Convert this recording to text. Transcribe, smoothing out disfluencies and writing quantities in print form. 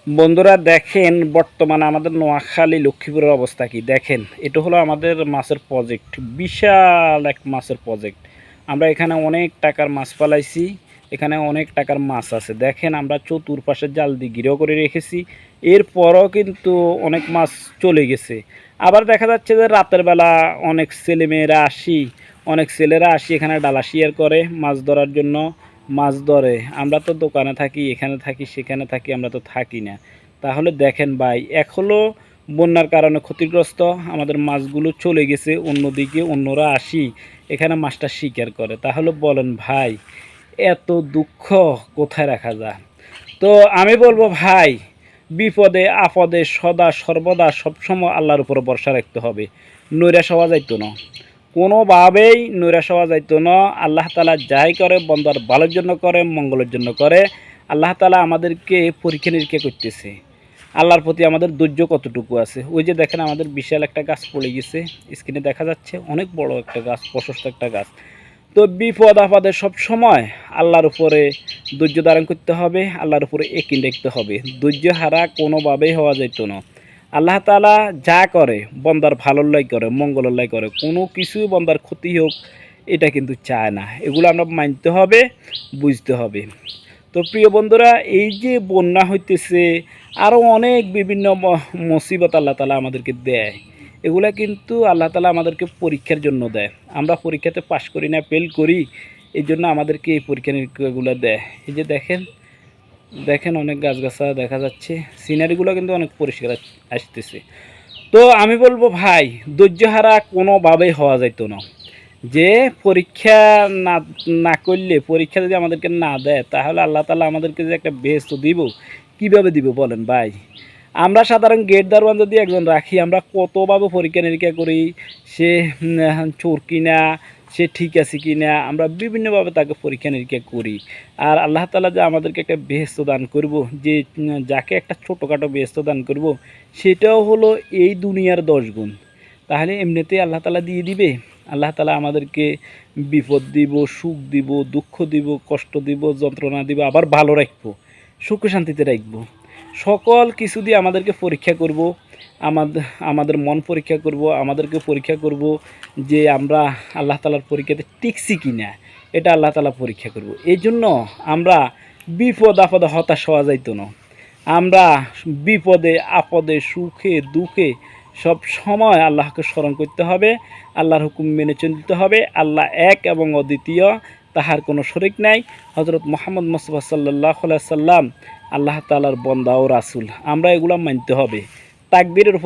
বন্ধুরা দেখেন বর্তমানে আমাদের নোয়াখালী লক্ষ্মীপুরের অবস্থা কি দেখেন। এটা হলো আমাদের মাছের প্রজেক্ট, বিশাল এক মাছের প্রজেক্ট। আমরা এখানে অনেক টাকার মাছ পালাইছি, এখানে অনেক টাকার মাছ আছে। দেখেন আমরা চতুর্পাশে জাল দিয়ে ঘিরেও করে রেখেছি, এরপরও কিন্তু অনেক মাছ চলে গেছে। আবার দেখা যাচ্ছে যে রাতের বেলা অনেক ছেলেরা আসি এখানে ডালা শিয়ার করে মাছ ধরার জন্য, মাছ ধরে। আমরা তো দোকানে থাকি, এখানে থাকি, সেখানে থাকি, আমরা তো থাকি না। তাহলে দেখেন ভাই, এক হলো বন্যার কারণে ক্ষতিগ্রস্ত, আমাদের মাছগুলো চলে গেছে অন্যদিকে, অন্যরা আসি এখানে মাছটা শিকার করে। তাহলে বলেন ভাই, এত দুঃখ কোথায় রাখা যায়? তো আমি বলবো ভাই, বিপদে আপদে সদা সর্বদা সবসময় আল্লাহর উপর ভরসা রাখতে হবে। নৈরাশ হওয়া যাইতো না, কোনোভাবেই নৈরাশ হওয়া যাইতো না। আল্লাহ তাআলা যাই করে বন্দার ভালোর জন্য করে, মঙ্গলের জন্য করে। আল্লাহ তাআলা আমাদেরকে পরীক্ষা নিরীক্ষা করতেছে, আল্লাহর প্রতি আমাদের ধৈর্য কতটুকু আছে। ওই যে দেখেন আমাদের বিশাল একটা গাছ পড়ে গেছে, স্ক্রিনে দেখা যাচ্ছে, অনেক বড় একটা গাছ, প্রশস্ত একটা গাছ। তো বিপদ আপদে সব সময় আল্লাহর উপরে ধৈর্য ধারণ করতে হবে, আল্লাহর উপরে একিন রাখতে হবে। ধৈর্য হারা কোনোভাবেই হওয়া যেত না। আল্লাহ তাআলা যা করে বন্দার ভালোর লাই করে, মঙ্গলের লাই করে। কোনো কিছুই বন্দার ক্ষতি হোক এটা কিন্তু চায় না। এগুলো আমরা মানতে হবে, বুঝতে হবে। তো প্রিয় বন্ধুরা, এই যে বন্যা হইতেছে, আরও অনেক বিভিন্ন মুসিবত আল্লাহ তাআলা আমাদেরকে দেয়। এগুলা কিন্তু আল্লাহ তাআলা আমাদেরকে পরীক্ষার জন্য দেয়। আমরা পরীক্ষাতে পাশ করি না, ফেল করি, এই জন্য আমাদেরকে এই পরীক্ষা নিরীক্ষাগুলো দেয়। এই যে দেখেন, দেখেন অনেক গাছগাছালা দেখা যাচ্ছে, সিনারিগুলো কিন্তু অনেক পরিষ্কার আসতেছে। তো আমি বলবো ভাই, ধৈর্য হারা কোনোভাবেই হওয়া যাইতো না। যে পরীক্ষা না না করলে, পরীক্ষা যদি আমাদেরকে না দেয়, তাহলে আল্লাহ তাআলা আমাদেরকে যে একটা বেহেশত দিব, কীভাবে দিব বলেন ভাই? আমরা সাধারণ গেট দারোয়ান যদি একজন রাখি, আমরা কতভাবে পরীক্ষা নিরীক্ষা করি, সে চোর কিনা, সে ঠিক আছে কিনা, আমরা বিভিন্নভাবে তাকে পরীক্ষা নিরীক্ষা করি। আর আল্লাহ তাআলা যে আমাদেরকে একটা বেহেশত দান করব, যে যাকে একটা ছোটোখাটো বেহেশত দান করব, সেটাও হলো এই দুনিয়ার 10 গুণ। তাহলে এমনিতেই আল্লাহ তাআলা দিয়ে দিবে? আল্লাহ তাআলা আমাদেরকে বিপদ দিব, সুখ দিব, দুঃখ দিব, কষ্ট দিব, যন্ত্রণা দিব, আবার ভালো রাখবো, সুখে শান্তিতে রাখবো। সকল কিছু দিয়ে আমাদেরকে পরীক্ষা করব। আমাদের মন পরীক্ষা করব, আমাদেরকে পরীক্ষা করব যে আমরা আল্লাহ তাআলার পরীক্ষাতে টিকছি কি না, এটা আল্লাহ তাআলা পরীক্ষা করব। এই জন্য আমরা বিপদ আপদে হতাশ হওয়া যাইতো না। আমরা বিপদে আপদে সুখে দুঃখে সব সময় আল্লাহকে স্মরণ করতে হবে, আল্লাহর হুকুম মেনে চলতে হবে। আল্লাহ এক এবং অদ্বিতীয়, তাহার কোনো শরিক নাই। হযরত মুহাম্মদ মুস্তাফা সাল্লাল্লাহু আলাইহি সাল্লাম আল্লাহ তাআলার বান্দা ও রাসূল। আমরা এগুলো মানতে হবে। তাকবীরের